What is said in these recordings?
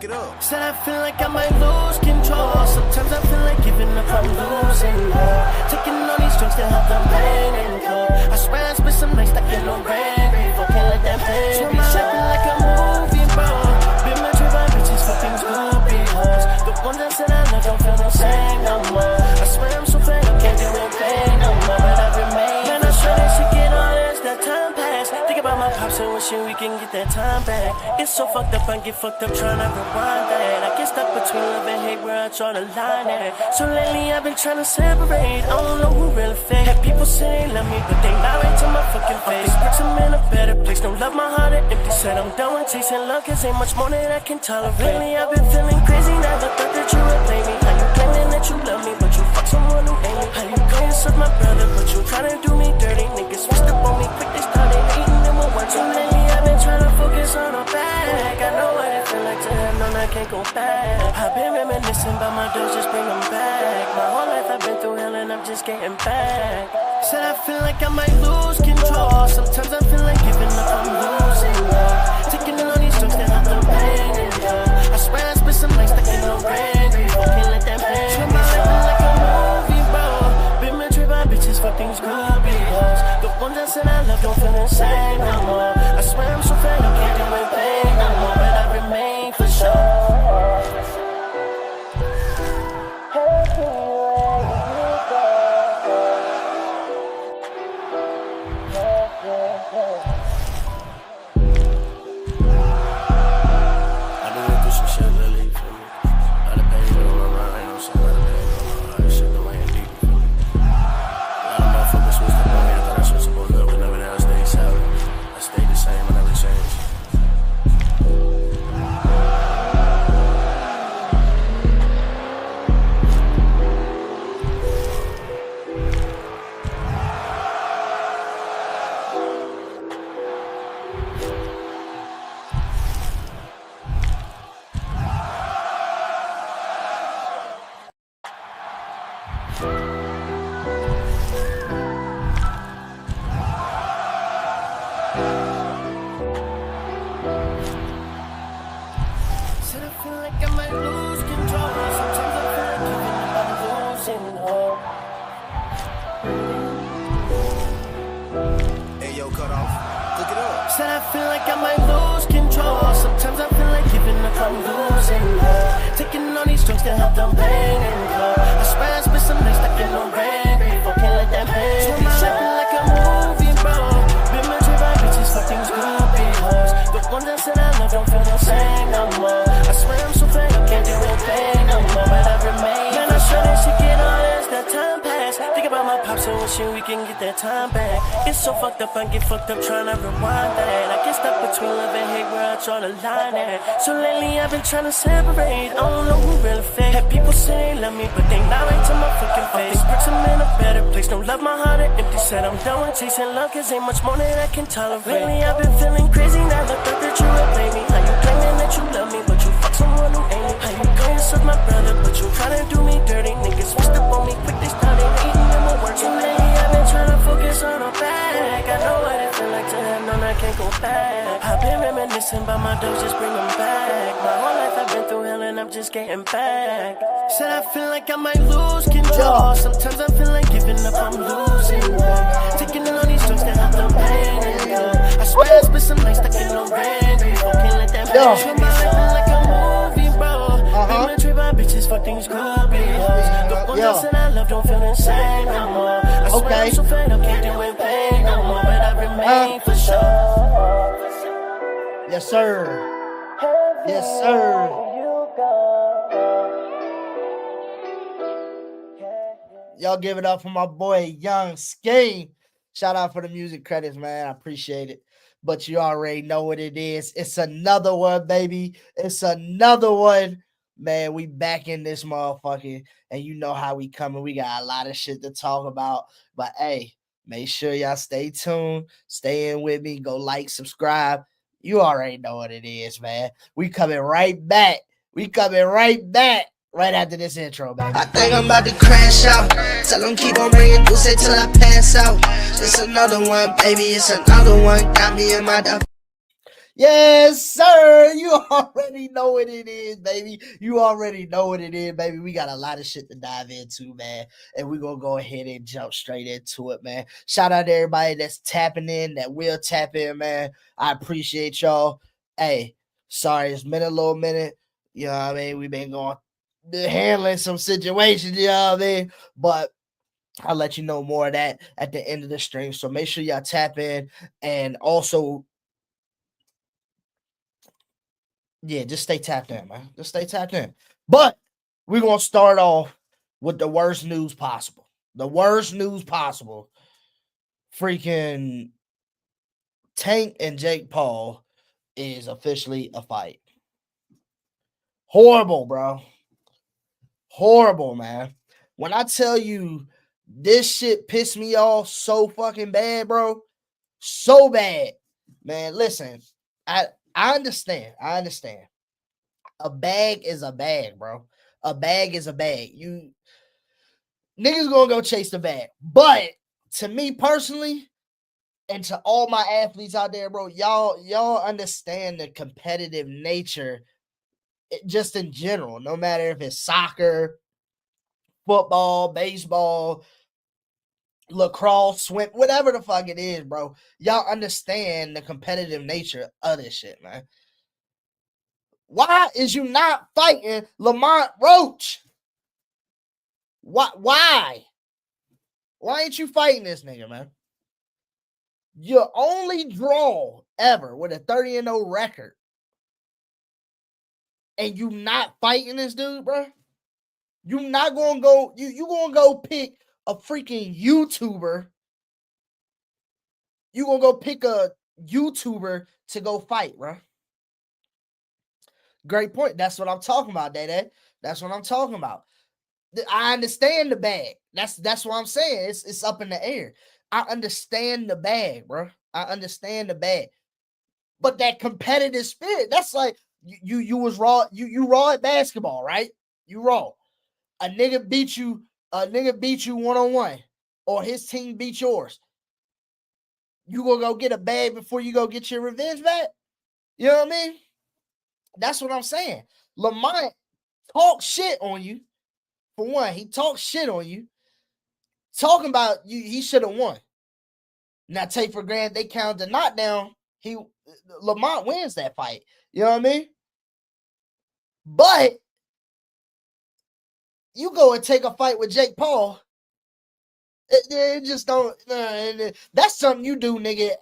it up. Said I feel like I might lose control. Sometimes I feel like giving up, I'm losing more. Taking all these drinks to help the pain and go. I swear I spent some nights stuck in the rain. Grateful, can't let that pain be shipping like a movie, bro. Been mentored by bitches for things good because the ones that said I love don't feel the same no more. I swear I'm so fed up, can't do it pain no more. But I remain. Man, I swear that shit get on as that time pass. Think about my pops and wishing we can get that time back. It's so fucked up, I get fucked up trying to rewind that. I get stuck between love and hate where I draw the line at. So lately I've been trying to separate. I don't know who really fake. Have people say they love me, but they lie right to my fucking face. Bricks, I'm in a better place. Don't love my heart, it empty. Said I'm done with chasing love, cause ain't much more that I can tolerate. Lately I've been feeling crazy, never thought that you would play me. How you claiming that you love me, but you fuck someone who ain't me? How you call yourself my brother, but you tryna do me dirty? Niggas switched up on me quick, they started hating them with one. So lately I've been trying to focus on the back. I know what it feel like to have known I can't go back. I've been reminiscing about my doors, just bring them back. My whole life I've been through hell and I'm just getting back. Said I feel like I might lose control. Sometimes I feel like giving up, I'm losing love. Taking all these drugs that help the pain and love. I swear I spent some nights stuck in the rain. Grateful, can't let that pain be shipping like a movie, bro. Been mentored by bitches for things good because the ones that said I love don't feel the same no more. I swear I'm so fed up, can't do it pain no more. But I remain for sure. Said I feel like I might lose control. Sometimes I feel like giving up, I'm losing hope. Hey, yo, cut off. Look it up. Said I feel like I might lose control. Sometimes I feel like giving up, I'm losing hope. Taking all these drugs to help them pain and go. I swear I spent some nights stuck in the rain. Grateful, can't let that pain be shipping like a movie, bro. Been mentored by bitches for things good because the ones that said I love don't feel the same no more. I swear I'm so fed up, can't do it pain no more. But I remain. Man, I sure that shit get on as that time pass. Think about my pops and wishing we can get that time back. It's so fucked up, I get fucked up trying to rewind that. I get stuck between love and hate where I draw the line at. So lately I've been trying to separate. I don't know who really fake. Have people say they love me, but they lie right to my fucking face. Bricks, I'm in a better place. Don't love my heart, it empty. Said I'm done with chasing love, cause ain't much more that I can tolerate. Lately I've been feeling crazy, never thought that you would play me. How you claiming that you love me, but you fuck someone who ain't me? How you call yourself my brother, but you tryna do me dirty? Niggas switched up on me quick, they started hating them with words. So lately I've been trying to focus on the back. I know what it feel like to have known I can't go back. I've been reminiscing about my doors, just bring them back. My whole life I've been through hell and I'm just getting back. Said I feel like I might lose control. Sometimes I feel like giving up, I'm losing love. Taking all these drugs that help the pain and go. I swear I spent some nights stuck in the rain. Can't let that pain show my life like a movie, bro. Been mentored by bitches for things good because the ones that said I love don't feel the same no more. I swear I'm so fed up, can't do it pain no more. But I remain for sure. Yes, sir. Yes, sir. Y'all give it up for my boy Young Scheme. Shout out for the music credits, man. I appreciate it. But you already know what it is. It's another one, baby. It's another one. Man, we back in this motherfucker. And you know how we coming. We got a lot of shit to talk about. But hey, make sure y'all stay tuned. Stay in with me. Go like, subscribe. You already know what it is, man. We coming right back. We coming right back. Right after this intro, baby. I think I'm about to crash out. Tell them keep on bringing Deuce till I pass out. It's another one, baby. It's another one. Got me in my Yes, sir. You already know what it is, baby. You already know what it is, baby. We got a lot of shit to dive into, man. And we're going to go ahead and jump straight into it, man. Shout out to everybody that's tapping in, that will tap in, man. I appreciate y'all. Hey, sorry, it's been a little minute. You know what I mean? We've been going handling some situations, you know what I mean? But I'll let you know more of that at the end of the stream. So make sure y'all tap in, and also, yeah, just stay tapped in, man. Just stay tapped in. But we're gonna start off with the worst news possible. The worst news possible. Freaking Tank and Jake Paul is officially a fight. Horrible, bro. Horrible, man. When I tell you this shit pissed me off so fucking bad, bro. So bad. Man, listen. I understand. I understand. A bag is a bag, bro. A bag is a bag. You niggas gonna go chase the bag. But to me personally, and to all my athletes out there, bro, y'all understand the competitive nature just in general, no matter if it's soccer, football, baseball, lacrosse, swim, whatever the fuck it is, bro. Y'all understand the competitive nature of this shit, man. Why is you not fighting Lamont Roach? Why? Why ain't you fighting this nigga, man? Your only draw ever with a 30-0 record, and you not fighting this dude, bro? You not gonna go, you gonna go pick a freaking YouTuber. You gonna go pick a YouTuber to go fight, bro. Great point. That's what I'm talking about, Day. That's what I'm talking about. I understand the bag. That's what I'm saying. It's up in the air. I understand the bag, bro. I understand the bag. But that competitive spirit, that's like you was raw. You raw at basketball, right? You raw. A nigga beat you. A nigga beat you 1-on-1, or his team beat yours. You gonna go get a bag before you go get your revenge back? You know what I mean? That's what I'm saying. Lamont talk shit on you. For one, he talks shit on you. Talking about you, he should have won. Now take for granted they count the knockdown. Lamont wins that fight. You know what I mean? But you go and take a fight with Jake Paul. It just don't. That's something you do, nigga.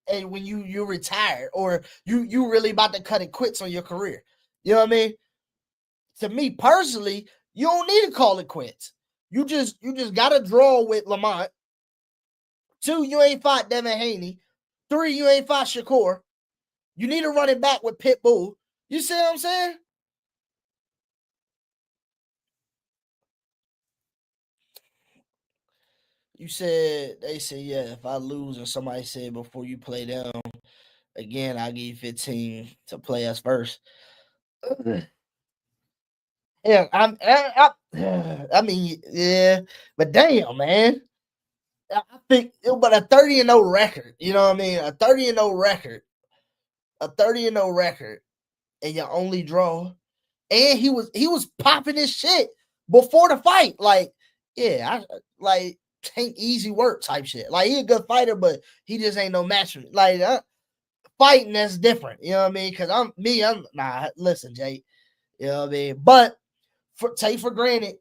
And when you retired, or you really about to cut it quits on your career. You know what I mean? To me personally, you don't need to call it quits. You just got to draw with Lamont. 2, you ain't fought Devin Haney. 3, you ain't fought Shakur. You need to run it back with Pitbull. You see what I'm saying? You said, they said, yeah, if I lose, and somebody said before you play them again, I'll give you 15 to play us first. Yeah, I mean, yeah, but damn, man. I think, but a 30-0 record, you know what I mean? A 30-0 record, a 30-0 record, and your only draw. And he was popping his shit before the fight. Like, yeah, like ain't easy work type shit. Like, he a good fighter, but he just ain't no match for me. Like, fighting, that's different. You know what I mean? Because I'm nah. Listen, Jay. You know what I mean? But take for granted,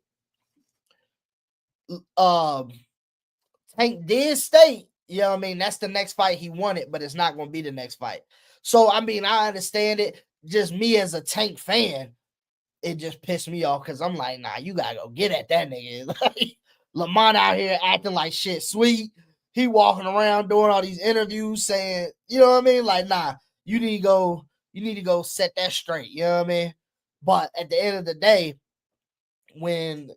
Tank did state, you know what I mean? That's the next fight he wanted, but it's not going to be the next fight. So, I mean, I understand it. Just me as a Tank fan, it just pissed me off because I'm like, nah, you got to go get at that nigga. Like, Lamont out here acting like shit sweet. He walking around doing all these interviews saying, you know what I mean? Like, nah, you need to go set that straight. You know what I mean? But at the end of the day, when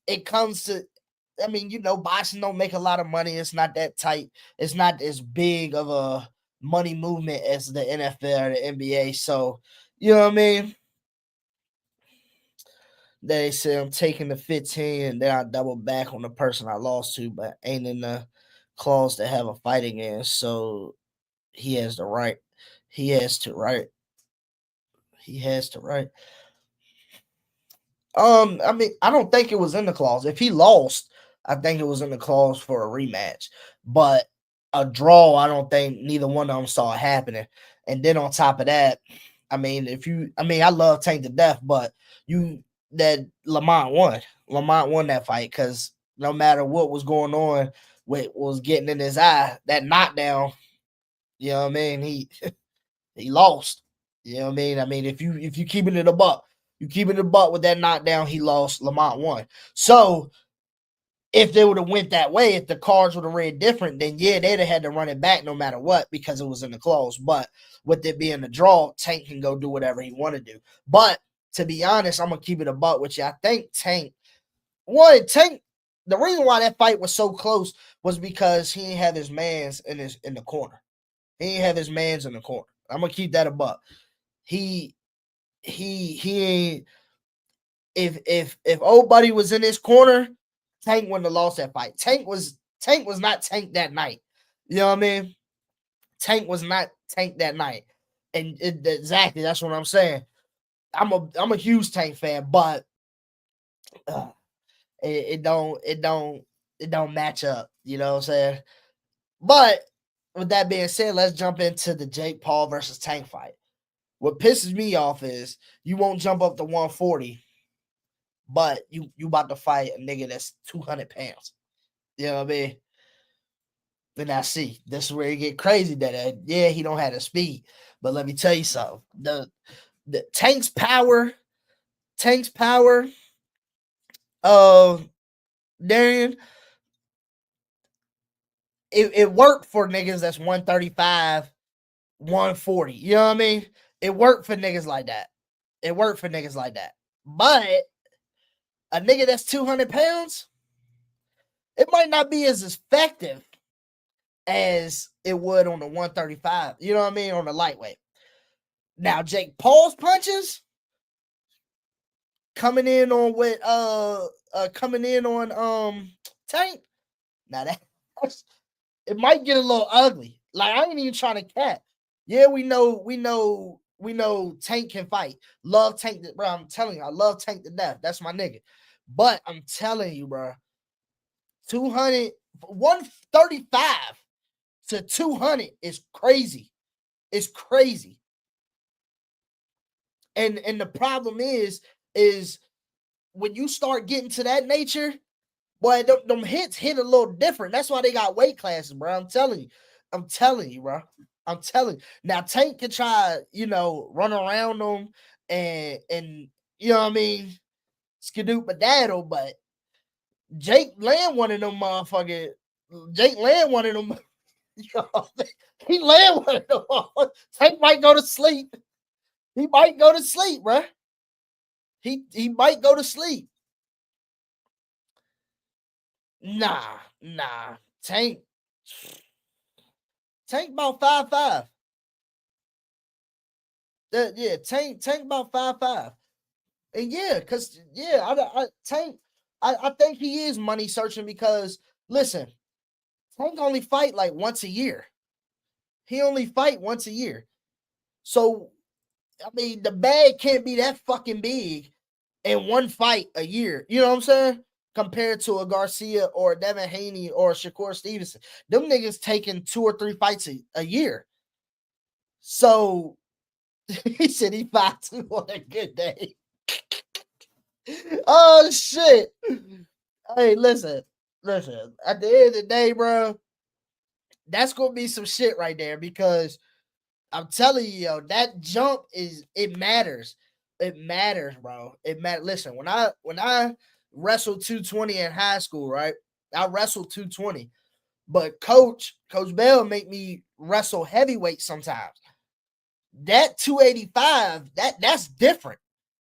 it comes to, I mean, you know, boxing don't make a lot of money. It's not that tight. It's not as big of a money movement as the NFL or the NBA. So, you know what I mean? They say I'm taking the 15 and then I double back on the person I lost to, but ain't in the clause to have a fight against. So he has the right. He has to, right? He has to, right? I mean, I don't think it was in the clause. If he lost, I think it was in the clause for a rematch. But a draw, I don't think neither one of them saw it happening. And then on top of that, I mean, I love Tank to death, but Lamont won. Lamont won that fight because no matter what was going on, what was getting in his eye, that knockdown, you know what I mean? He lost. You know what I mean? I mean, if you keeping it a buck, you keeping it a buck with that knockdown, he lost. Lamont won. So if they would have went that way, if the cards would have read different, then yeah, they'd have had to run it back no matter what because it was in the close. But with it being a draw, Tank can go do whatever he want to do. But to be honest, I'm gonna keep it a buck with you. I think Tank. The reason why that fight was so close was because he didn't have his mans in the corner. He didn't have his mans in the corner. I'm gonna keep that a buck. He ain't. If old buddy was in his corner, Tank wouldn't have lost that fight. Tank was not Tank that night. You know what I mean? Tank was not Tank that night, and exactly that's what I'm saying. I'm a huge Tank fan, but it don't match up. You know what I'm saying? But with that being said, let's jump into the Jake Paul versus Tank fight. What pisses me off is you won't jump up to 140, but you about to fight a nigga that's 200 pounds. You know what I mean? And I see this is where you get crazy. That yeah, he don't have the speed, but let me tell you something. The Tank's power, Darian, it worked for niggas that's 135, 140. You know what I mean? It worked for niggas like that. It worked for niggas like that. But a nigga that's 200 pounds, it might not be as effective as it would on the 135. You know what I mean? On the lightweight. Now, Jake Paul's punches coming in on Tank. Now it might get a little ugly. Like I ain't even trying to cap. Yeah, we know Tank can fight. Love Tank, bro. I'm telling you, I love Tank to death. That's my nigga. But I'm telling you, bro, 135 to 200 is crazy. It's crazy. And the problem is when you start getting to that nature, boy, them hits hit a little different. That's why they got weight classes, bro. I'm telling you, bro. I'm telling you. Now Tank can try, run around them and you know what I mean, skidoo badaddle, but Jake land one of them motherfucker. Jake land one of them. He land one of them. Tank might go to sleep. He might go to sleep, bro. He might go to sleep. Nah. Tank about 5'5". Yeah, Tank about 5'5". And yeah, cause Tank, I think he is money searching because listen, Tank only fight like once a year. He only fight once a year. So I mean the bag can't be that fucking big in one fight a year. You know what I'm saying? Compared to a Garcia or a Devin Haney or a Shakur Stevenson. Them niggas taking 2 or 3 fights a year. So he said he 5'2" on a good day. Oh shit. Hey, listen. At the end of the day, bro, that's gonna be some shit right there because I'm telling you, yo, that jump it matters. It matters, bro. It matters. Listen, when I wrestled 220 in high school, right? I wrestled 220, but Coach Bell make me wrestle heavyweight sometimes. That 285, that's different,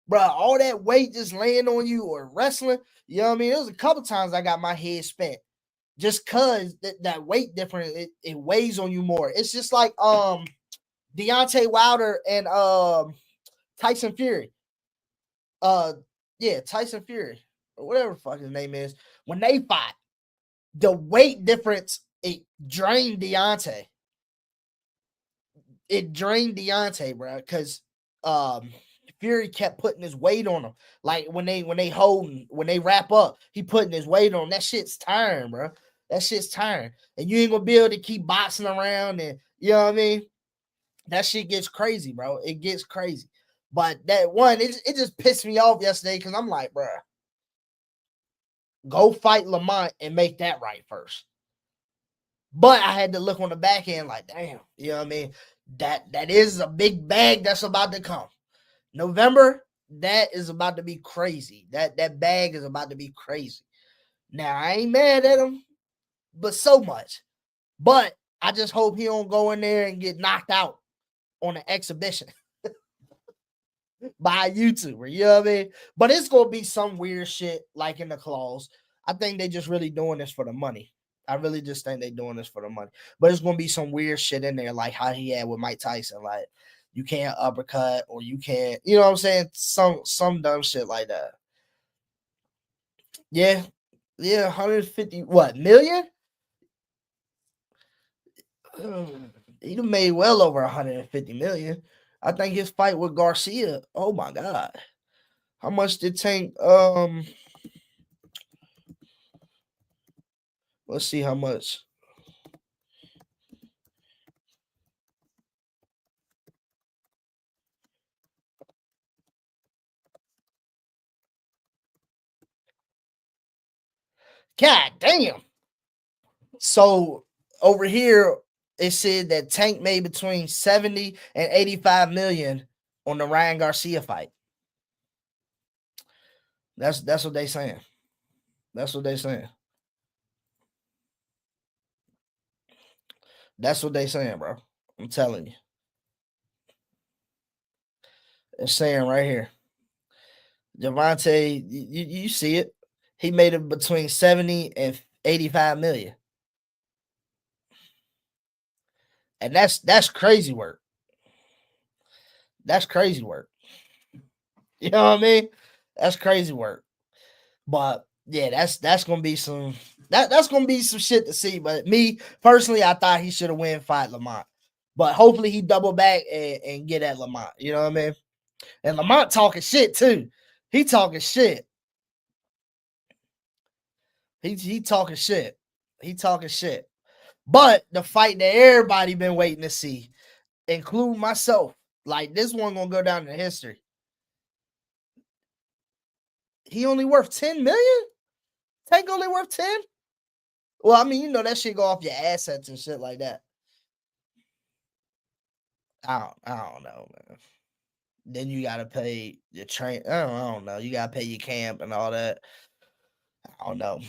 bro. All that weight just laying on you or wrestling, you know what I mean? It was a couple times I got my head spent just cause that weight different, it weighs on you more. It's just like Deontay Wilder and Tyson Fury. Tyson Fury or whatever the fuck his name is. When they fought, the weight difference it drained Deontay. it drained Deontay, bro, because Fury kept putting his weight on him. Like when they wrap up, he putting his weight on. That shit's tiring, bro. That shit's tiring. And you ain't gonna be able to keep boxing around, and you know what I mean? That shit gets crazy, bro. It gets crazy. But that one, it just pissed me off yesterday because I'm like, bro, go fight Lamont and make that right first. But I had to look on the back end like, damn, you know what I mean? That is a big bag that's about to come. November, that is about to be crazy. That bag is about to be crazy. Now, I ain't mad at him, but so much. But I just hope he don't go in there and get knocked out on an exhibition by a YouTuber. You know what I mean? But it's going to be some weird shit like in the clause. I think they just really doing this for the money. I really just think they doing this for the money. But it's going to be some weird shit in there like how he had with Mike Tyson. Like, you can't uppercut or you can't, you know what I'm saying? Some dumb shit like that. Yeah. Yeah, 150, what, million? He done made well over 150 million. I think his fight with Garcia, oh my God. How much did Tank, let's see how much. God damn. So over here, it said that Tank made between 70 and 85 million on the Ryan Garcia fight. That's what they saying. That's what they saying. That's what they saying, bro. I'm telling you. It's saying right here. Javante, you see it. He made it between 70 and 85 million. And that's crazy work. That's crazy work. You know what I mean? That's crazy work. But yeah, that's gonna be some that's gonna be some shit to see. But me personally, I thought he should have win fight Lamont. But hopefully he double back and get at Lamont. You know what I mean? And Lamont talking shit too. He talking shit. He talking shit. He talking shit. But the fight that everybody been waiting to see, including myself, like this one gonna go down in history. He only worth 10 million? Tank only worth 10? Well, I mean, you know that shit go off your assets and shit like that. I don't know, man. Then you gotta pay your train. I don't know. You gotta pay your camp and all that. I don't know.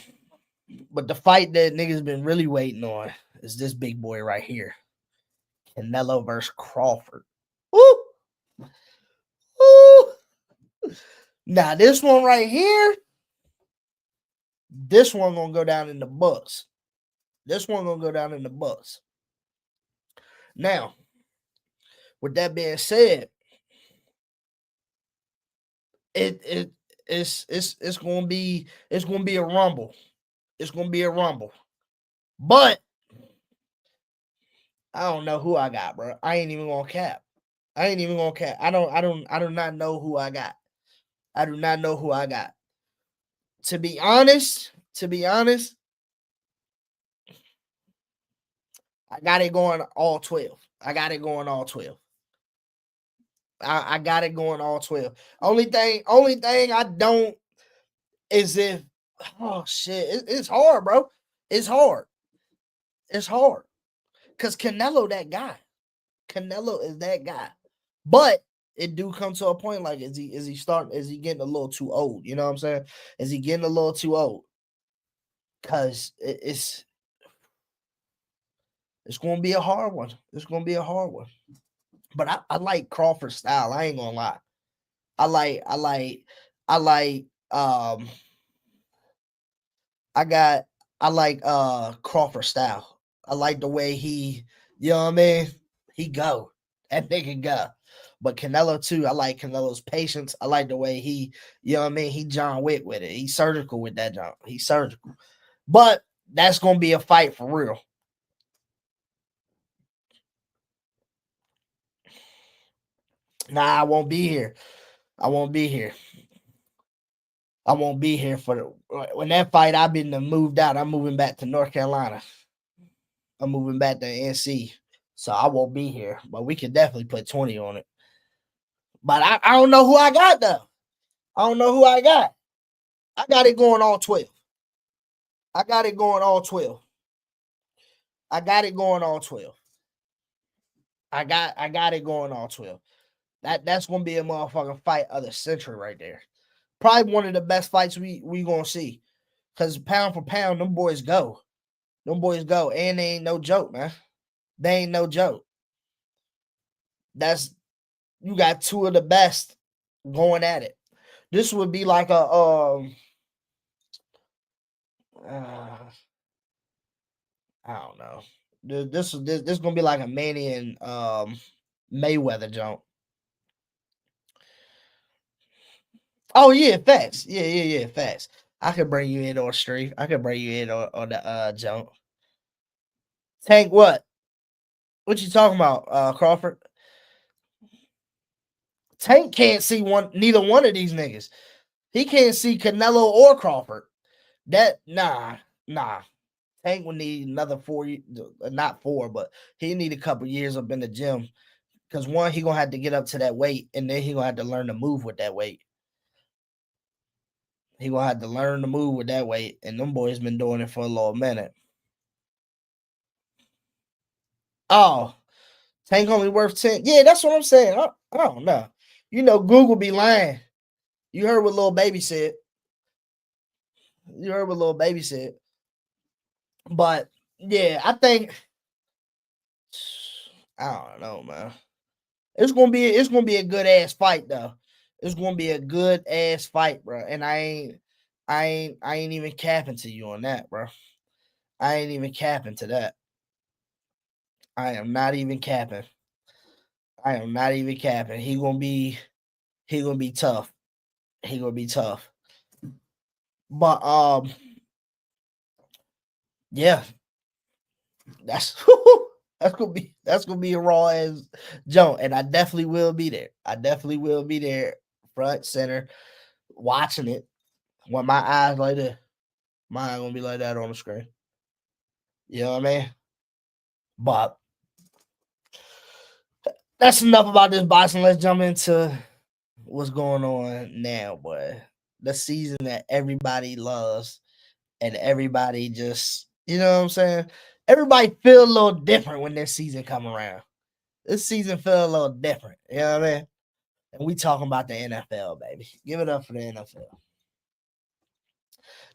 But the fight that niggas been really waiting on is this big boy right here. Canelo versus Crawford. Woo! Woo! Now this one right here, this one gonna go down in the books. This one gonna go down in the books. Now, with that being said, it's gonna be a rumble. It's gonna be a rumble. But I don't know who I got, bro. I ain't even gonna cap. I do not know who I got. I do not know who I got. To be honest, I got it going all 12. I got it going all 12. I got it going all 12. Only thing I don't is if oh shit, it's hard, bro. It's hard. It's hard. Cause Canelo that guy. Canelo is that guy. But it do come to a point like is he getting a little too old? You know what I'm saying? Is he getting a little too old? Cause it's gonna be a hard one. It's gonna be a hard one. But I like Crawford's style. I ain't gonna lie. I like I like Crawford style. I like the way he, you know what I mean? He go. That nigga go. But Canelo too, I like Canelo's patience. I like the way he, you know what I mean? He John Wick with it. He's surgical with that jump. He's surgical. But that's gonna be a fight for real. Nah, I won't be here. I won't be here. I won't be here for the when that fight. I've been moved out. I'm moving back to North Carolina. I'm moving back to NC, so I won't be here. But we can definitely put 20 on it. But I don't know who I got though. I don't know who I got. I got it going all 12. I got it going all 12. I got it going all 12. I got it going all 12. That's gonna be a motherfucking fight of the century right there. Probably one of the best fights we gonna see. Cause pound for pound, them boys go. Them boys go. And they ain't no joke, man. They ain't no joke. That's you got two of the best going at it. This would be like a I don't know. This gonna be like a Manny and Mayweather jump. Oh yeah, facts. Yeah, facts. I could bring you in on stream. I could bring you in on the jump. Tank, what? What you talking about, Crawford? Tank can't see neither one of these niggas. He can't see Canelo or Crawford. Nah. Tank would need another 4 years, not 4, but he need a couple years up in the gym. Because one, he gonna have to get up to that weight, and then he gonna have to learn to move with that weight. He gonna have to learn to move with that weight, and them boys been doing it for a little minute. Oh, Tank only worth 10. Yeah, that's what I'm saying. I don't know. You know, Google be lying. You heard what Lil Baby said. But yeah, I think I don't know, man. It's gonna be a good ass fight though. It's gonna be a good ass fight, bro. And I ain't even capping to you on that, bro. I ain't even capping to that. I am not even capping. He gonna be tough. He gonna be tough. But yeah, that's that's gonna be a raw ass jump, and I definitely will be there. Front center, watching it. When my eyes like that, mine gonna be like that on the screen. You know what I mean? But that's enough about this boxing. Let's jump into what's going on now, boy. The season that everybody loves and everybody just, you know what I'm saying? Everybody feel a little different when this season come around. This season feel a little different. You know what I mean? And we talking about the NFL, baby. Give it up for the NFL.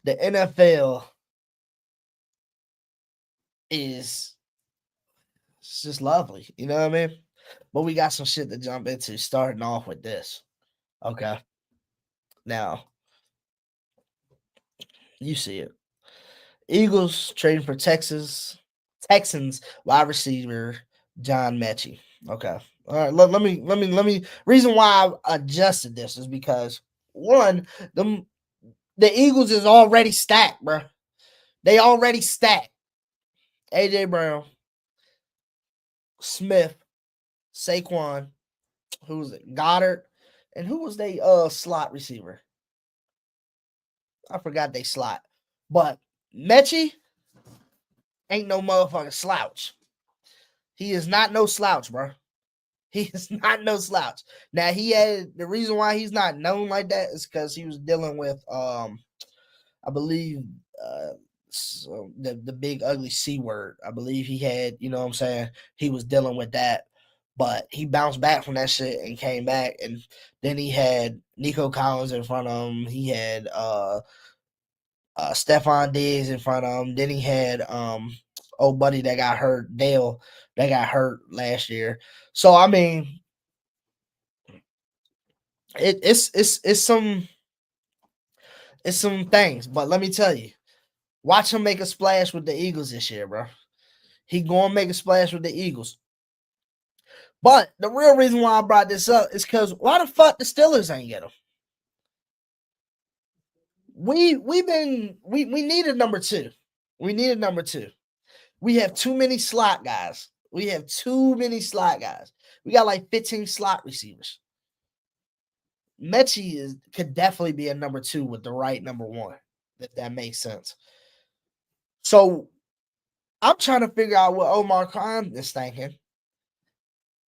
The NFL is it's just lovely. You know what I mean? But we got some shit to jump into, starting off with this. Okay. Now, you see it. Eagles trading for Texans wide receiver John Mechie. Okay. All right. Let me. Reason why I adjusted this is because one, the Eagles is already stacked, bro. They already stacked. AJ Brown, Smith, Saquon, who was it? Goddard, and who was they slot receiver? I forgot they slot. But Mechie ain't no motherfucking slouch. He is not no slouch, bro. He is not no slouch. Now he had the reason why he's not known like that is because he was dealing with I believe so the big ugly C word. I believe he had, you know what I'm saying, he was dealing with that. But he bounced back from that shit and came back, and then he had Nico Collins in front of him. He had Stephon Diggs in front of him. Then he had old buddy that got hurt, Dale, that got hurt last year. So I mean, it's some things, but let me tell you, watch him make a splash with the Eagles this year, bro. He gonna make a splash with the Eagles. But the real reason why I brought this up is because why the fuck the Steelers ain't get him? We needed number two. We needed number two. We have too many slot guys. We got like 15 slot receivers. Mechie could definitely be a number 2 with the right number 1, if that makes sense. So I'm trying to figure out what Omar Khan is thinking,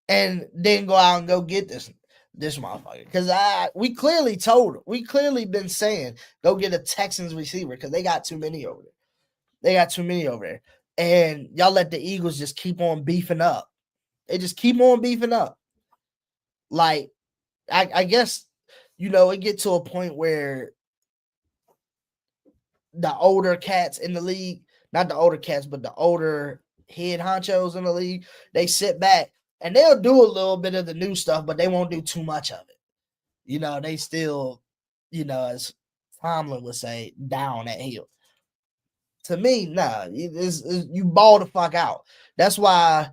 and then go out and go get this motherfucker. Because we clearly been saying go get a Texans receiver because they got too many over there. And y'all let the Eagles just keep on beefing up. They just keep on beefing up. Like, I guess, it get to a point where the older cats in the league, not the older cats, but the older head honchos in the league, they sit back and they'll do a little bit of the new stuff, but they won't do too much of it. They still, as Tomlin would say, down that hill. To me, nah, you ball the fuck out. That's why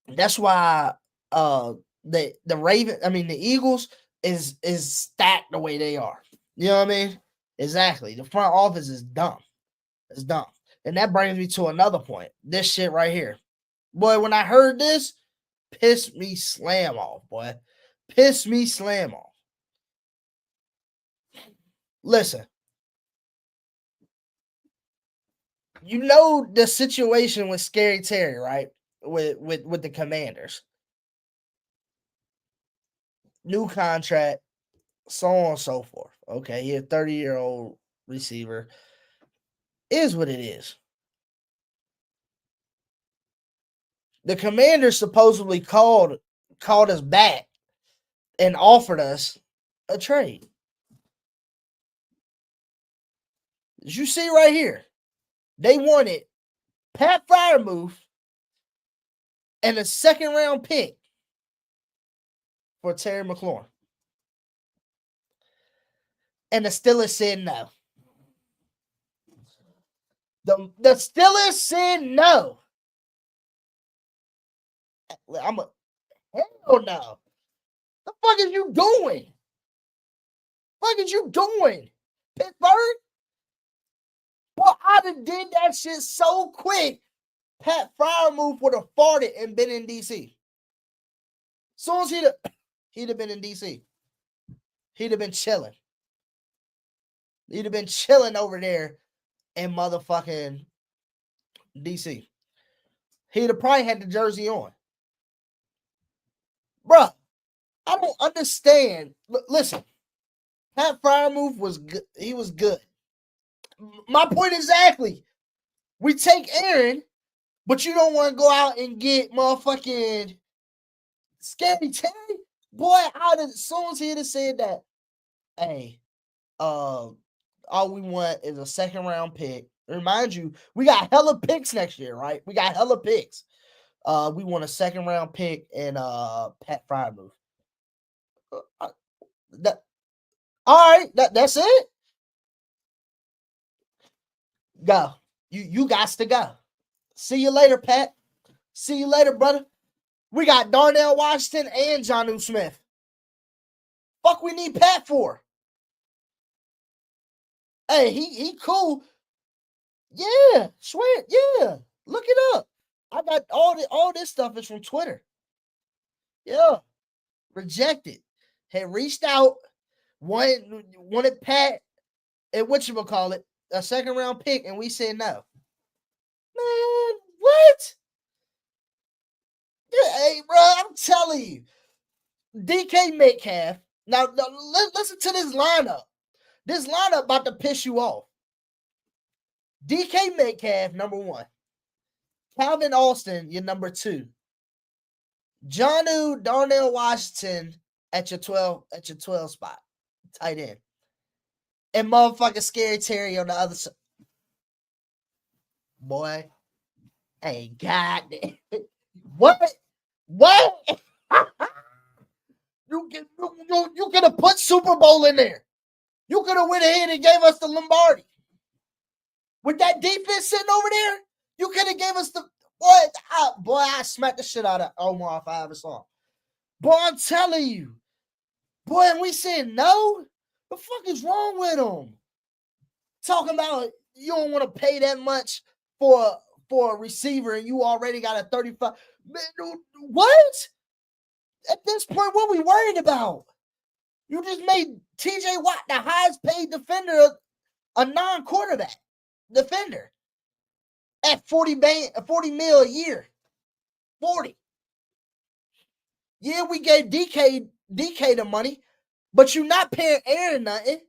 the Eagles is stacked the way they are. You know what I mean? Exactly. The front office is dumb. It's dumb. And that brings me to another point. This shit right here. Boy, when I heard this, pissed me slam off, boy. Pissed me slam off. Listen. The situation with Scary Terry, right? With the Commanders. New contract, so on and so forth. Okay, he's a 30-year-old receiver. Is what it is. The Commanders supposedly called us back and offered us a trade. As you see right here, they wanted Pat Freiermuth and a second-round pick for Terry McLaurin. And the Steelers said no. The Steelers said no. Hell no. The fuck is you doing? Pittsburgh? Well, I'd have did that shit so quick. Pat Freiermuth would have farted and been in DC. Soon as he'd have been in DC. He'd have been chilling. He'd have been chilling over there in motherfucking DC. He'd have probably had the jersey on. Bruh, I don't understand. Listen, Pat Freiermuth was good. He was good. My point exactly. We take Aaron, but you don't want to go out and get motherfucking Scary Terry? Boy, as soon as he'd have said that, hey, all we want is a second-round pick. Remind you, we got hella picks next year, right? We got hella picks. We want a second-round pick and Pat Freiermuth. All right, that's it. Go. You got to go. See you later, Pat. See you later, brother. We got Darnell Washington and Jonnu Smith. Fuck we need Pat for? Hey, he cool. Yeah, swear. Yeah. Look it up. I got all this stuff is from Twitter. Yeah. Rejected. Had reached out, wanted Pat and whatchamacallit, a second round pick, and we said no. Man, what? Yeah, hey, bro, I'm telling you. DK Metcalf. Now listen to this lineup. This lineup about to piss you off. DK Metcalf, number 1. Calvin Austin, your number 2. Jonnu Darnell Washington at your 12 spot. Tight end. And motherfucking Scary Terry on the other side. Boy. Hey, goddamn. What? You could have put Super Bowl in there. You could have went ahead and gave us the Lombardi. With that defense sitting over there, you could have gave us the boy. I smacked the shit out of Omar if I ever saw him. Boy, I'm telling you. Boy, and we said no. The fuck is wrong with him? Talking about you don't want to pay that much for a receiver and you already got a 35. Man, what? At this point, what we worried about? You just made TJ Watt the highest paid defender, a non-quarterback defender, at 40 mil a year. 40. Yeah, we gave DK the money, but you're not paying Aaron nothing.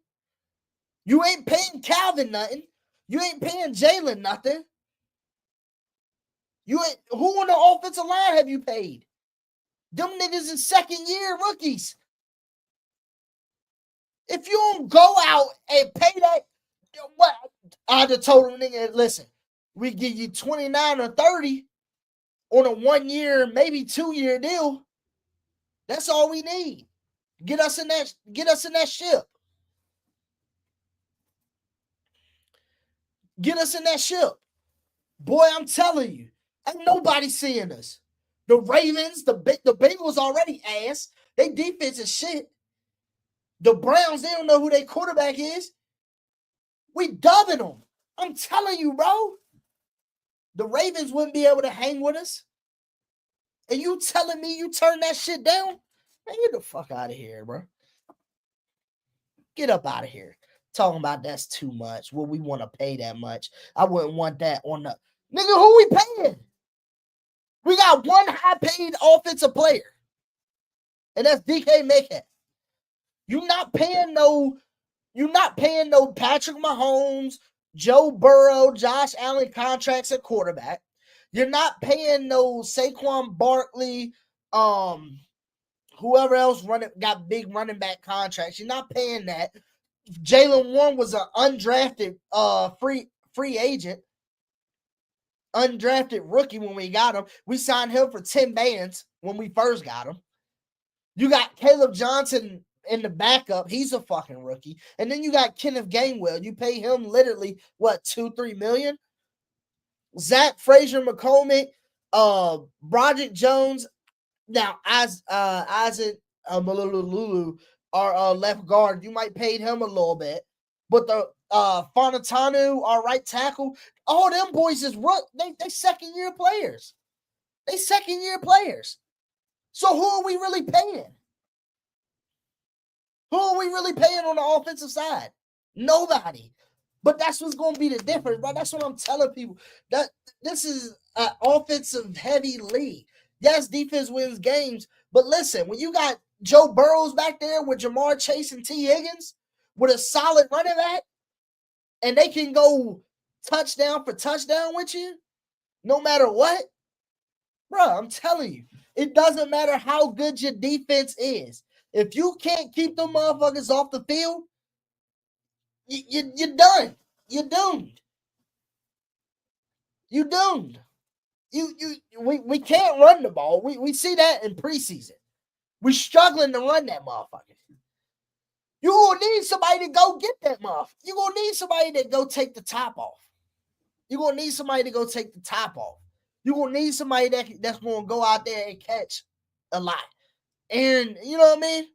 You ain't paying Calvin nothing. You ain't paying Jalen nothing. Who on the offensive line have you paid? Them niggas in second year rookies. If you don't go out and pay that, what? I'd have told them, nigga, listen, we give you 29 or 30 on a 1 year, maybe 2 year deal. That's all we need. Get us in that ship. Get us in that ship. Boy, I'm telling you, ain't nobody seeing us. The Ravens, the Bengals already ass. They defense is shit. The Browns, they don't know who their quarterback is. We dubbing them. I'm telling you, bro. The Ravens wouldn't be able to hang with us. And you telling me you turn that shit down? Man, get the fuck out of here, bro. Get up out of here. Talking about that's too much. Well, we want to pay that much. I wouldn't want that on the nigga. Who we paying? We got one high-paid offensive player, and that's DK Metcalf. You're not paying no Patrick Mahomes, Joe Burrow, Josh Allen contracts at quarterback. You're not paying no Saquon Barkley, whoever else got big running back contracts. You're not paying that. Jalen Warren was an undrafted free agent, undrafted rookie when we got him. We signed him for 10 bands when we first got him. You got Caleb Johnson in the backup. He's a fucking rookie. And then you got Kenneth Gainwell. You pay him literally, what, $2-3 million? Zach Frazier McCormick, Broderick Jones. Now, Isaac Malulu, our left guard, you might pay him a little bit. But the Fonatanu, our right tackle, all them boys is they second-year players. They second-year players. So who are we really paying? Who are we really paying on the offensive side? Nobody. But that's what's going to be the difference, bro. That's what I'm telling people. That this is an offensive-heavy league. Yes, defense wins games. But listen, when you got Joe Burrows back there with Jamar Chase and T. Higgins with a solid running back, and they can go touchdown for touchdown with you, no matter what, bro, I'm telling you, it doesn't matter how good your defense is. If you can't keep them motherfuckers off the field, you're done. You're doomed. You're doomed. We can't run the ball. We see that in preseason. We're struggling to run that motherfucker. You're going to need somebody to go get that motherfucker. You're going to need somebody to go take the top off. You're going to need somebody to go take the top off. You're going to need somebody that's going to go out there and catch a lot. And you know what I mean?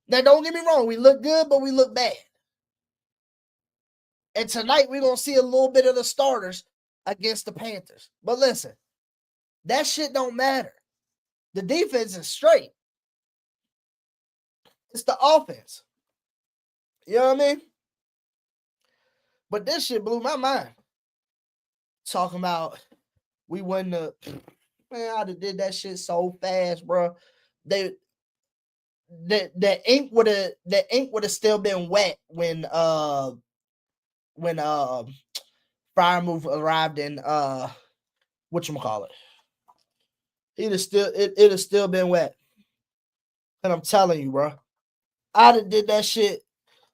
Now, don't get me wrong. We look good, but we look bad. And tonight, we're going to see a little bit of the starters against the Panthers. But listen, that shit don't matter. The defense is straight. It's the offense. You know what I mean? But this shit blew my mind. Talking about we wouldn't have, man, I'd have did that shit so fast, bro. The ink would have still been wet when Fryermuth arrived in whatchamacallit. It'd have still been wet. And I'm telling you, bro. I'd have did that shit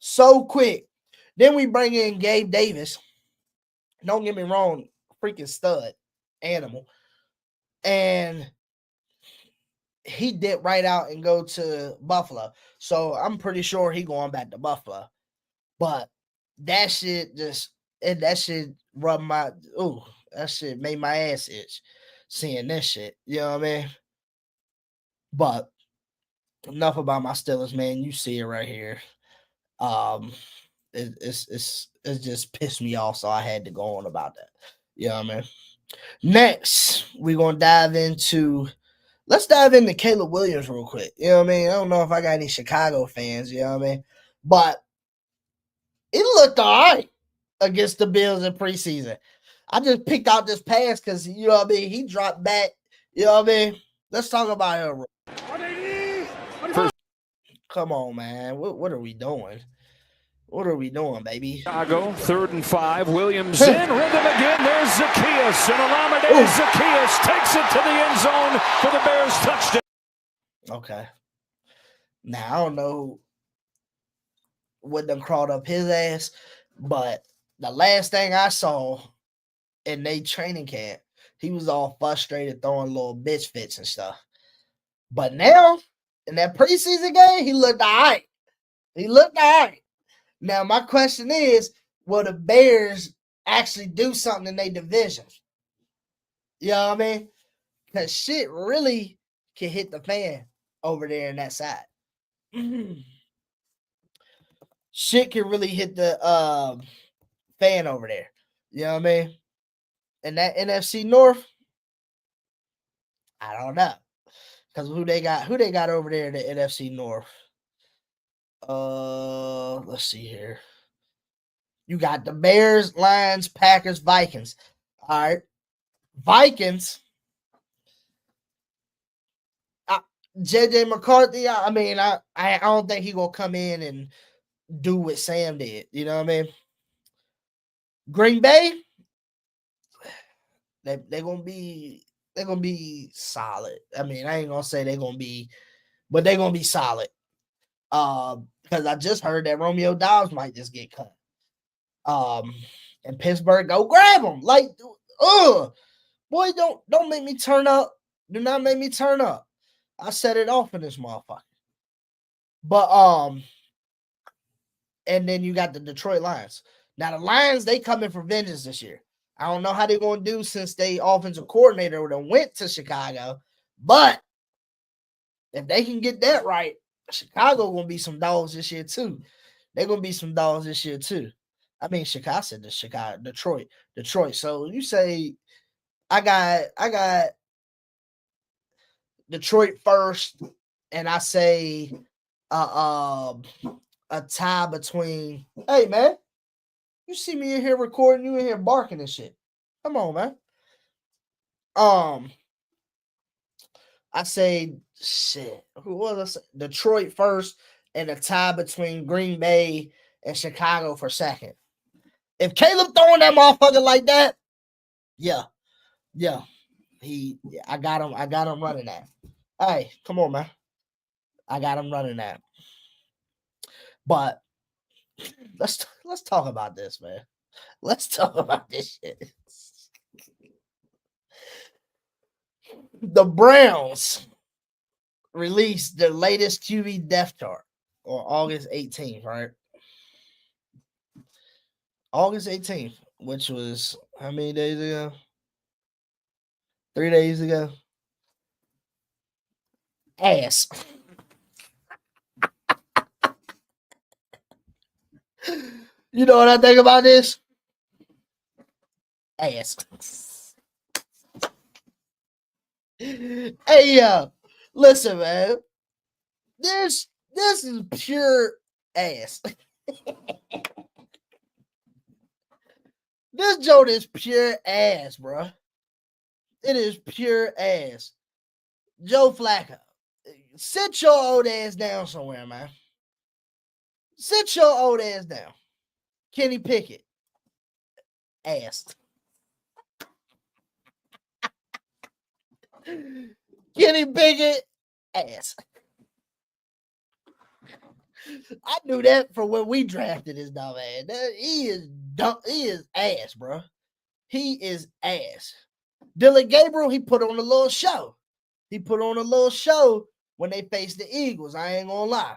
so quick. Then we bring in Gabe Davis. Don't get me wrong, freaking stud animal. And he did right out and go to Buffalo. So I'm pretty sure he going back to Buffalo. But that shit rubbed that shit made my ass itch seeing this shit. You know what I mean? But enough about my Steelers, man. You see it right here. It's just pissed me off, so I had to go on about that. You know what I mean? Next, we're gonna dive into Let's dive into Caleb Williams real quick. You know what I mean? I don't know if I got any Chicago fans, you know what I mean? But it looked all right against the Bills in preseason. I just picked out this pass because, you know what I mean, he dropped back. You know what I mean? Let's talk about him. Come on, man. What are we doing? What are we doing, baby? Chicago, 3rd and 5. Williams in, rhythm again. There's Zacchaeus, and Olamide Zacchaeus takes it to the end zone for the Bears touchdown. Okay. Now, I don't know what done crawled up his ass, but the last thing I saw in their training camp, he was all frustrated, throwing little bitch fits and stuff. But now, in that preseason game, he looked all right. He looked all right. Now, my question is, will the Bears actually do something in their division? You know what I mean? Because shit really can hit the fan over there in that side. Shit can really hit the fan over there. You know what I mean? And that NFC North, I don't know. Because who they got over there in the NFC North? Let's see here. You got the Bears, Lions, Packers, Vikings. All right. Vikings. JJ McCarthy, I mean, I don't think he gonna come in and do what Sam did. You know what I mean? Green Bay, they're gonna be solid. I mean, I ain't gonna say they're gonna be, but they're gonna be solid. Because I just heard that Romeo Dobbs might just get cut. And Pittsburgh, go grab him. Like, boy, don't make me turn up. Do not make me turn up. I set it off in this motherfucker. But and then you got the Detroit Lions. Now the Lions, they coming for vengeance this year. I don't know how they're gonna do since they offensive coordinator would have went to Chicago, but if they can get that right, Chicago gonna be some dogs this year too. They're gonna be some dogs this year too. I mean, Chicago said the Chicago, Detroit. So you say I got Detroit first, and I say a tie between. Hey man, you see me in here recording, you in here barking and shit. Come on, man. I say shit. Who was I? Detroit first, and a tie between Green Bay and Chicago for second. If Caleb throwing that motherfucker like that, yeah. I got him running that. Hey, come on, man. I got him running that. But let's talk about this, man. Let's talk about this shit. The Browns released their latest QB depth chart on August 18th, right? August 18th, which was how many days ago? 3 days ago. Ass. You know what I think about this? Ass. Hey, listen, man. This is pure ass. This joke is pure ass, bro. It is pure ass. Joe Flacco, sit your old ass down somewhere, man. Sit your old ass down. Kenny Pickett, ass. Kenny Pickett, ass. I knew that from when we drafted this dumb ass. He is dumb. He is ass, bro. He is ass. Dylan Gabriel, he put on a little show. He put on a little show when they faced the Eagles. I ain't gonna lie.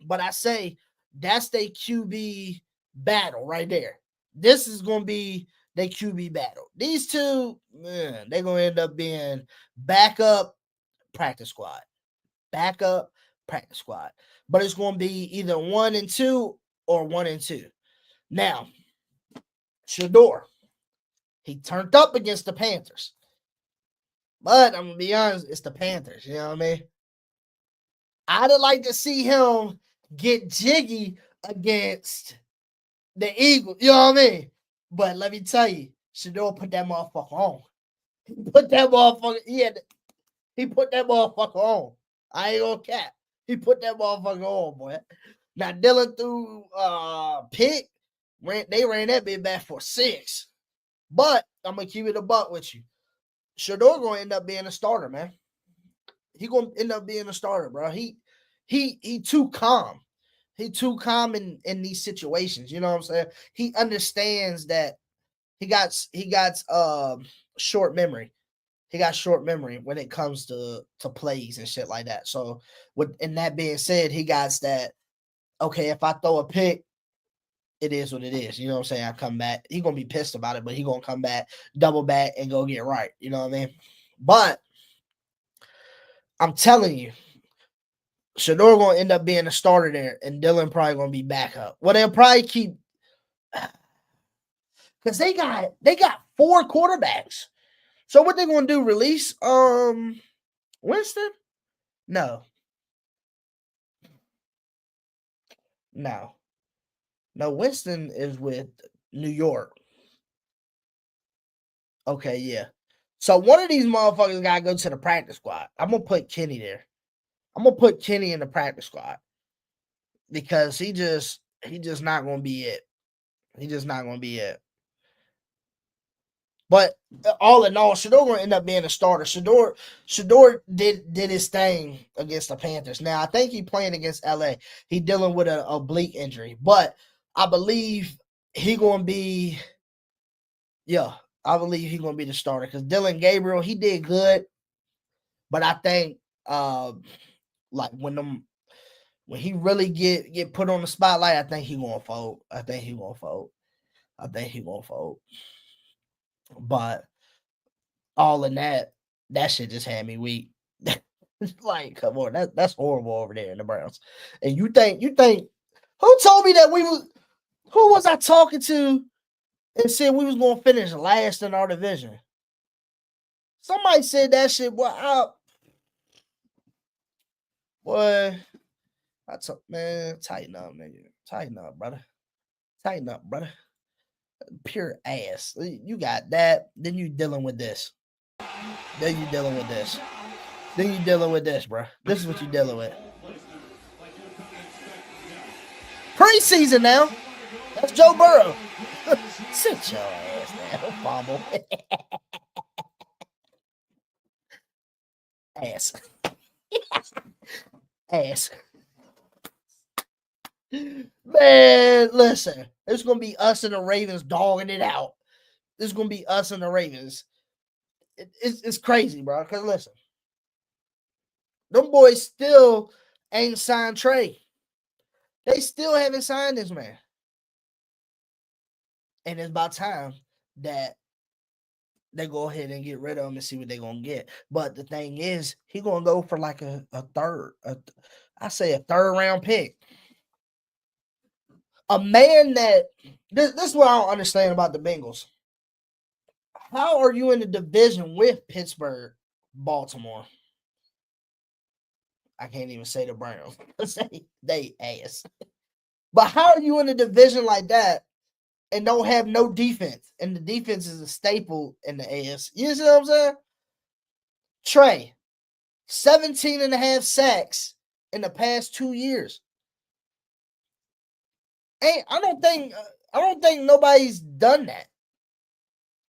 But I say that's their QB battle right there. This is gonna be their QB battle. These two, man, they're gonna end up being backup practice squad. Backup practice squad. But it's gonna be either 1 and 2 or 1 and 2. Now, Shador, he turned up against the Panthers. But I'm gonna be honest, it's the Panthers. You know what I mean? I'd have liked to see him get jiggy against the Eagles. You know what I mean? But let me tell you, Shador put that motherfucker on. He put that motherfucker. He put that motherfucker on. I ain't gonna cap. He put that motherfucker on, boy. Now Dylan threw pick. They ran that bit back for 6. But I'm gonna keep it a buck with you. Shador gonna end up being a starter, man. He gonna end up being a starter, bro. He too calm. He too calm in these situations. You know what I'm saying? He understands that he got short memory. He got short memory when it comes to plays and shit like that. So with and that being said, he got that. Okay, if I throw a pick, it is what it is. You know what I'm saying? I come back. He gonna be pissed about it, but he gonna come back, double back, and go get right. You know what I mean? But I'm telling you, Shador gonna end up being a starter there, and Dylan probably gonna be backup. Well, they'll probably keep because they got 4 quarterbacks. So what they gonna do? Release Winston? No. Winston is with New York. Okay, yeah. So one of these motherfuckers gotta go to the practice squad. I'm gonna put Kenny there. I'm gonna put Kenny in the practice squad because he just not gonna be it. He just not gonna be it. But all in all, Shador gonna end up being a starter. Shador did his thing against the Panthers. Now I think he playing against LA. He dealing with an oblique injury, but I believe he gonna be. Yeah, I believe he gonna be the starter because Dylan Gabriel he did good, but I think like when he really get put on the spotlight, I think he gonna fold. But all in that shit just had me weak. Like, come on, that's horrible over there in the Browns. And you think who told me that who was I talking to and said we was gonna finish last in our division? Somebody said that shit. Boy, man, tighten up, nigga. Tighten up, brother. Pure ass. You got that. Then you dealing with this. Then you dealing with this, bro. This is what you dealing with. Preseason now. That's Joe Burrow. Sit your ass down, fumble. Ass. Ass. Man, listen. It's gonna be us and the Ravens dogging it out. It's gonna be us and the Ravens. It's crazy, bro. Cause listen, them boys still ain't signed Trey. They still haven't signed this man. And it's about time that they go ahead and get rid of him and see what they're gonna get. But the thing is, he gonna go for like a third round pick. A man that this is what I don't understand about the Bengals. How are you in the division with Pittsburgh, Baltimore? I can't even say the Browns. they ass. But how are you in a division like that and don't have no defense? And the defense is a staple in the AS. You see what I'm saying? Trey, 17 and a half sacks in the past 2 years. I don't think nobody's done that.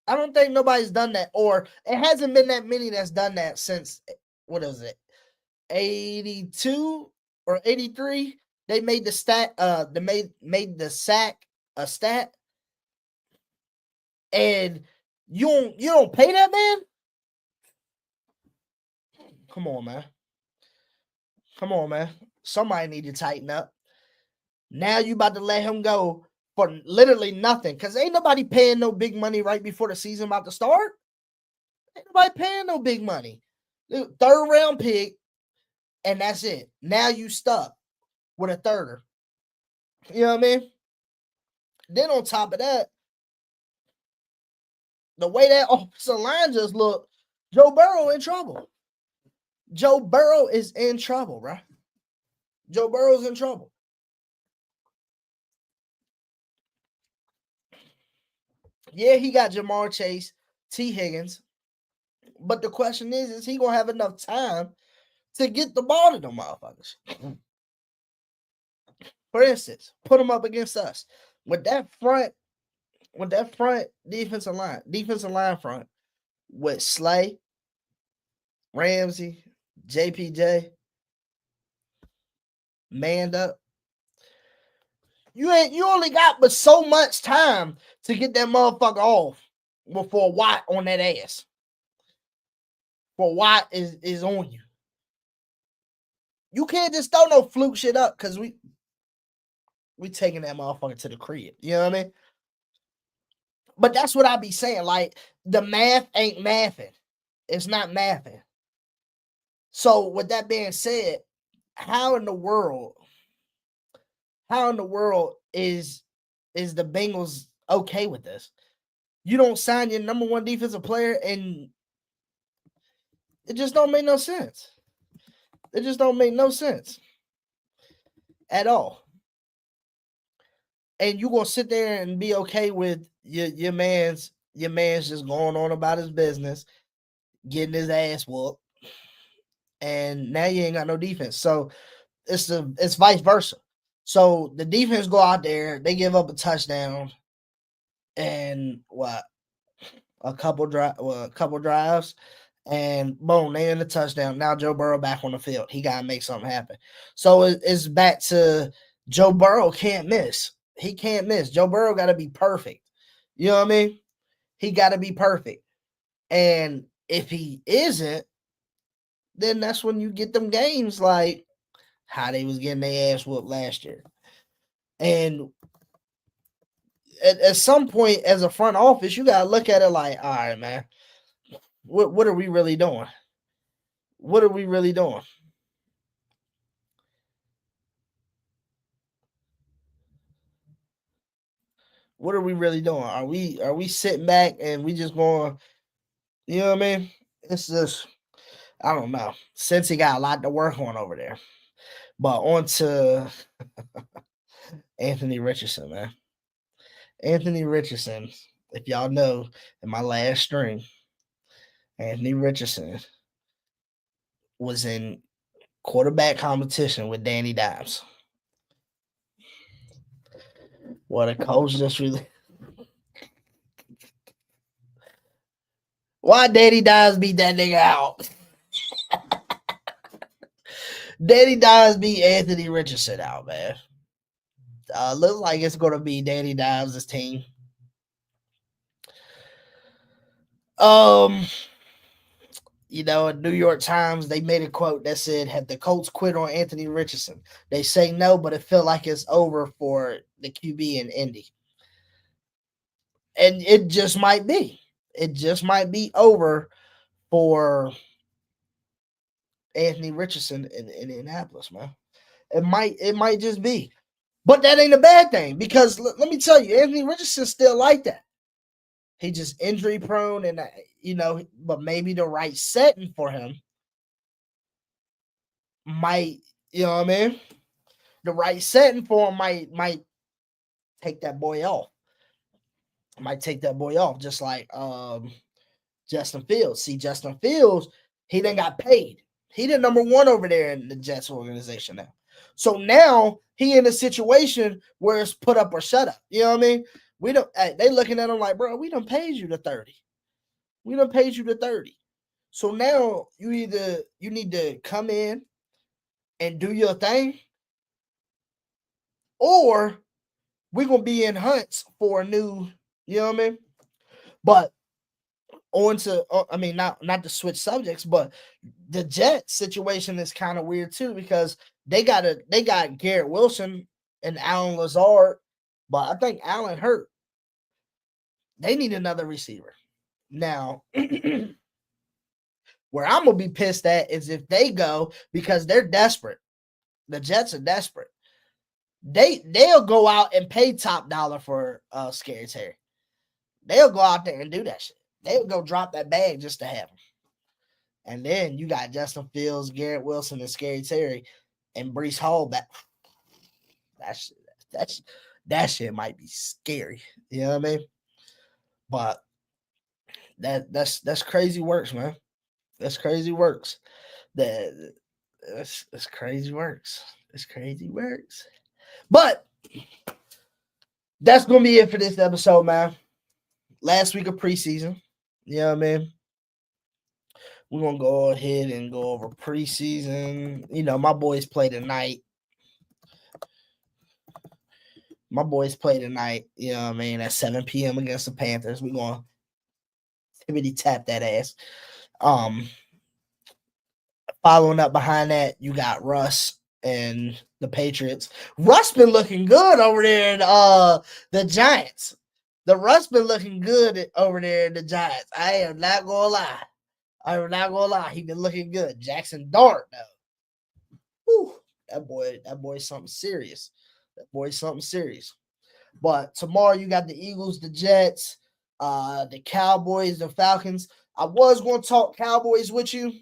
I don't think nobody's done that, or it hasn't been that many that's done that since, what is it, 82 or 83? They made the stat, they made the sack a stat, and you don't pay that man? Come on, man. Somebody need to tighten up. Now you about to let him go for literally nothing, because ain't nobody paying no big money right before the season about to start. Ain't nobody paying no big money. Third round pick, and that's it. Now you stuck with a thirder. You know what I mean? Then on top of that, the way that offensive line just looked, Joe Burrow in trouble. Joe Burrow is in trouble, bro. Joe Burrow's in trouble. Yeah, he got Jamar Chase, T. Higgins. But the question is he going to have enough time to get the ball to them motherfuckers? For instance, put them up against us. With that front defensive line front, with Slay, Ramsey, JPJ, manned up. You only got but so much time to get that motherfucker off before Watt on that ass. For Watt is on you. You can't just throw no fluke shit up because we taking that motherfucker to the crib. You know what I mean? But that's what I be saying. Like, the math ain't mathing. It's not mathing. So with that being said, how in the world is the Bengals okay with this? You don't sign your number one defensive player, and it just don't make no sense. It just don't make no sense at all. And you gonna sit there and be okay with your man's just going on about his business, getting his ass whooped, and now you ain't got no defense. So it's vice versa. So the defense go out there, they give up a touchdown, and a couple drives, and boom, they in the touchdown. Now Joe Burrow back on the field. He gotta make something happen. So it's back to Joe Burrow can't miss. He can't miss. Joe Burrow got to be perfect. You know what I mean? He got to be perfect. And if he isn't, then that's when you get them games like how they was getting their ass whooped last year. And at some point, as a front office, you got to look at it like, all right, man, what are we really doing? What are we really doing? What are we really doing? Are we sitting back and we just going, you know what I mean? It's just, I don't know. Since he got a lot to work on over there. But on to Anthony Richardson, man. Anthony Richardson, if y'all know, in my last stream, Anthony Richardson was in quarterback competition with Danny Dimes. What a coach just really. Why Danny Dimes beat that nigga out? Danny Dimes beat Anthony Richardson out, man. Looks like it's going to be Danny Dimes' team. You know, in New York Times, they made a quote that said, have the Colts quit on Anthony Richardson? They say no, but it felt like it's over for the QB in Indy. And it just might be. It just might be over for Anthony Richardson in Indianapolis, man. It might just be. But that ain't a bad thing because let me tell you, Anthony Richardson's still like that. He just injury prone and, you know, but maybe the right setting for him might, you know what I mean? The right setting for him might take that boy off. Might take that boy off, just like Justin Fields. See, Justin Fields, he done got paid. He the number one over there in the Jets organization now. So now he in a situation where it's put up or shut up. You know what I mean? They looking at him like, bro, we done paid you to 30. We done paid you to 30. So now you need to come in and do your thing, or we're gonna be in hunts for a new, you know what I mean? But on to, I mean, not to switch subjects, but the Jets situation is kind of weird too because they got Garrett Wilson and Alan Lazard, but I think Allen hurt. They need another receiver. Now, where I'm gonna be pissed at is if they go because they're desperate. The Jets are desperate. They'll go out and pay top dollar for Scary Terry. They'll go out there and do that shit. They'll go drop that bag just to have him. And then you got Justin Fields, Garrett Wilson, and Scary Terry, and Brees Hall back. That shit might be scary. You know what I mean? But that's crazy works, man. That's crazy works. That's crazy works. It's crazy works. But that's gonna be it for this episode, man. Last week of preseason. You know what I mean? We're gonna go ahead and go over preseason. You know, my boys play tonight. You know what I mean, at 7 p.m. against the Panthers. We're gonna tippity tap that ass. Following up behind that, you got Russ and the Patriots. Russ been looking good over there in the Giants. The Russ been looking good over there in the Giants. I am not gonna lie. He been looking good. Jackson Dart, though. Whew, that boy's something serious. But tomorrow you got the Eagles, the Jets, the Cowboys, the Falcons. I was going to talk Cowboys with you,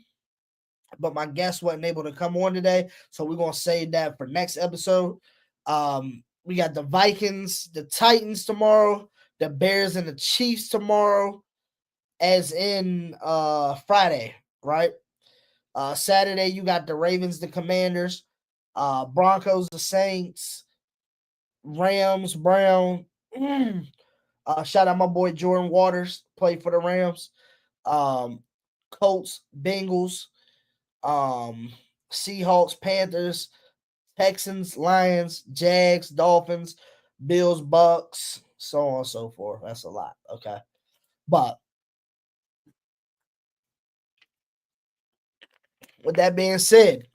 but my guest wasn't able to come on today, so we're going to save that for next episode. We got the Vikings, the Titans tomorrow, the Bears and the Chiefs tomorrow, as in Friday, right? Saturday, you got the Ravens, the Commanders, Broncos, the Saints, Rams, Brown. Shout out my boy Jordan Waters, played for the Rams. Colts, Bengals, Seahawks, Panthers, Texans, Lions, Jags, Dolphins, Bills, Bucks, so on and so forth. That's a lot, okay? But with that being said,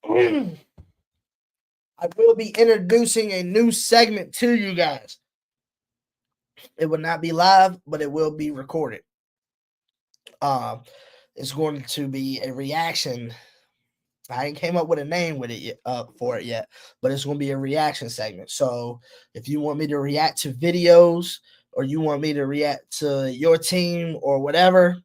I will be introducing a new segment to you guys. It will not be live, but it will be recorded. It's going to be a reaction. I ain't came up with a name with it for it yet, but it's going to be a reaction segment. So if you want me to react to videos or you want me to react to your team or whatever,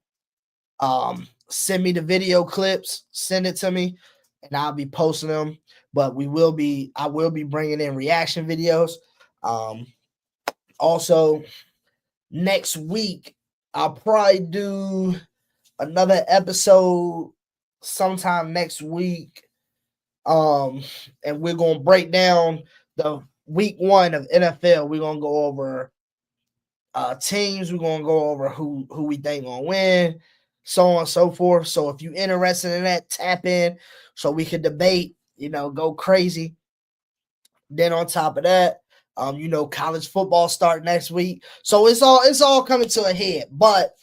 send me the video clips, send it to me, and I'll be posting them. But I will be bringing in reaction videos. Also, next week, I'll probably do another episode sometime next week. And we're gonna break down the week 1 of NFL. We're gonna go over teams, we're gonna go over who we think gonna win, so on and so forth. So if you're interested in that, tap in so we can debate, go crazy. Then on top of that, college football start next week. So it's all coming to a head, but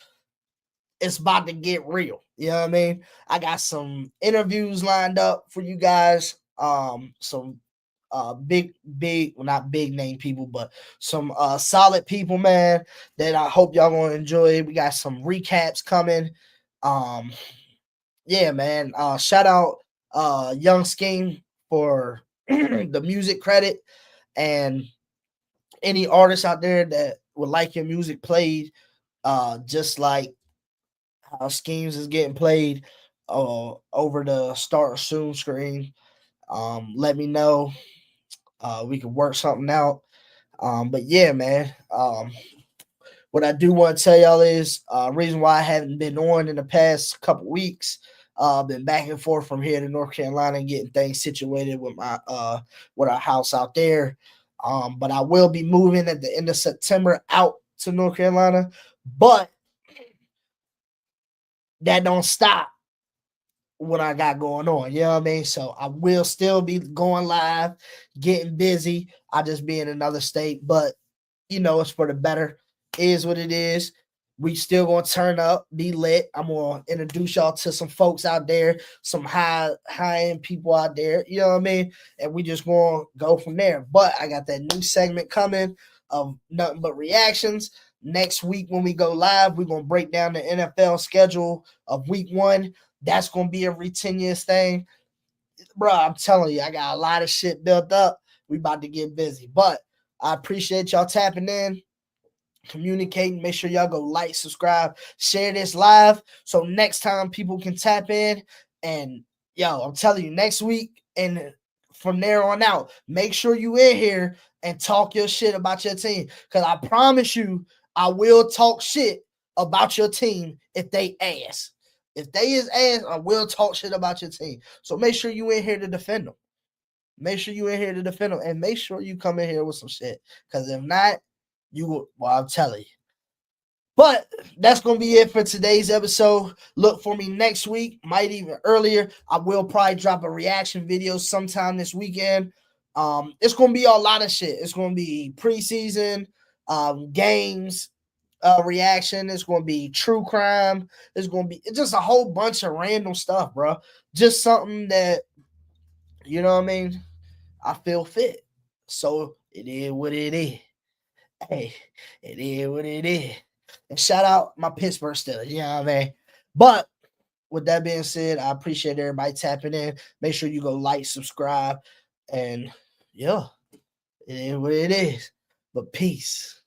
it's about to get real. You know what I mean? I got some interviews lined up for you guys. Some big, well, not big name people, but some solid people, man, that I hope y'all gonna enjoy. We got some recaps coming. Yeah, man. Shout out Young Scheme for the music credit, and any artists out there that would like your music played, just like how Schemes is getting played over the start soon screen. Let me know. We can work something out. But yeah, man. What I do want to tell y'all is reason why I haven't been on in the past couple weeks. Been back and forth from here to North Carolina and getting things situated with my with our house out there. But I will be moving at the end of September out to North Carolina. But that don't stop what I got going on. You know what I mean? So I will still be going live, getting busy. I just be in another state, but it's for the better. It is what it is. We still gonna turn up, be lit. I'm gonna introduce y'all to some folks out there, some high-end people out there, you know what I mean? And we just gonna go from there. But I got that new segment coming of nothing but reactions. Next week when we go live, we're gonna break down the NFL schedule of week 1. That's gonna be every 10 years thing. Bro, I'm telling you, I got a lot of shit built up. We about to get busy. But I appreciate y'all tapping in. communicating. Make sure y'all go like, subscribe, share this live so next time people can tap in. And yo, I'm telling you, next week and from there on out, make sure you in here and talk your shit about your team. Because I promise you, I will talk shit about your team if they ass. If they is ass, I will talk shit about your team. So make sure you in here to defend them. Make sure you in here to defend them. And make sure you come in here with some shit. Because if not, you will, well, I'm telling you. But that's going to be it for today's episode. Look for me next week, might even earlier. I will probably drop a reaction video sometime this weekend. It's going to be a lot of shit. It's going to be preseason, games, reaction. It's going to be true crime. It's going to be just a whole bunch of random stuff, bro. Just something that, you know what I mean, I feel fit. So it is what it is. Hey, it is what it is. And shout out my Pittsburgh Steelers, you know what I mean? But with that being said, I appreciate everybody tapping in. Make sure you go like, subscribe, and yeah, it is what it is. But peace.